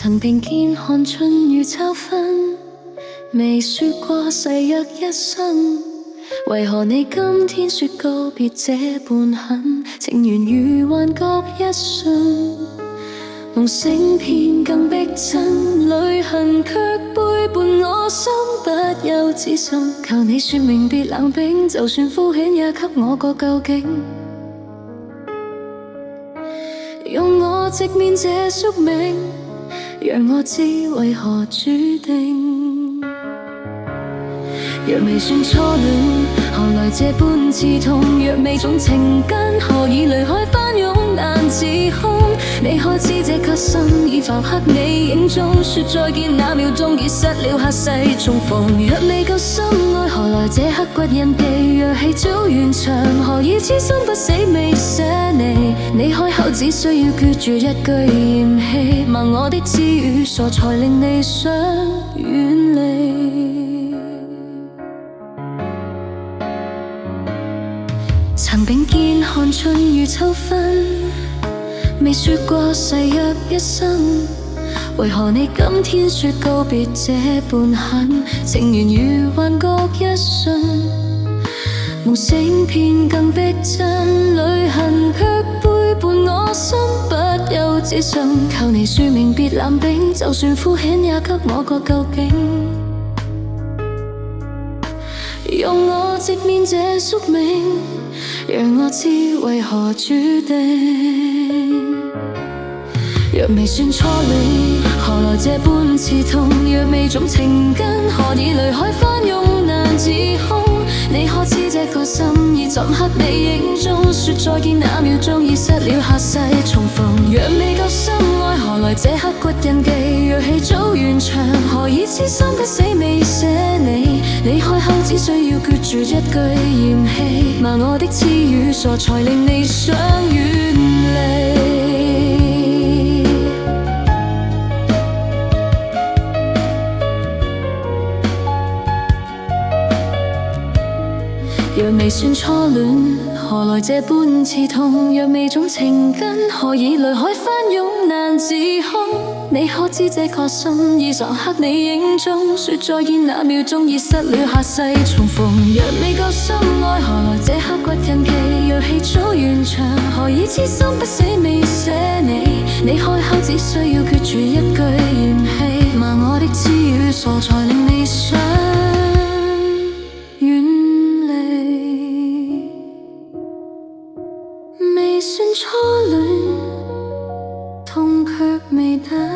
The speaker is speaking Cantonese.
曾並肩看春與秋分，未說過誓約一生。為何你今天說告別這般狠？情緣如幻覺一瞬，夢醒片更逼真，旅行卻背叛我心，不由自信。求你說明別冷冰，就算敷衍也給我個究竟。用我直面這宿命，讓我知為何注定。若未算初戀，何來這般刺痛？若未種情根，何以淚海翻湧難自控？你可知這顆心已浮刻你影蹤，說再見那秒鐘已失了下世重逢。若未夠深愛，何來這刻骨印記？若氣早完場，何以痴心不死未捨離？你開口只需要決絕一句嫌棄，盲我的痴與傻才令你想遠離。曾並肩看春與秋分，未說過誓約一生。為何你今天說告別這般狠？情緣如幻覺一瞬，夢醒片更逼真，旅行卻背叛我心，不由自信。求你說明別冷冰，就算敷衍也給我個究竟。用我直面這宿命，讓我知為何注定。若未算初戀，何來這般刺痛？若未種情根，何以淚海翻湧難自控？你可知這個心已鑿刻你影蹤，說再見那秒鐘已失了下世重逢。若未夠深愛，何來這刻骨印記？若氣早完場，何以痴心不死未捨你？你開口只需要決絕一句嫌棄，罵我的痴與傻才令你想遠離。若未算初戀，何來這般刺痛？若未種情根，何以淚海翻湧難自控？你可知這顆心已鑿刻你影蹤，說再見那秒鐘已失了下世重逢。若未夠深愛，何來這刻骨印記？若氣早完場，何以痴心不死未捨你？你開口只需要決絕一句嫌棄，罵我的痴與傻才令你想未算初戀，痛卻未得。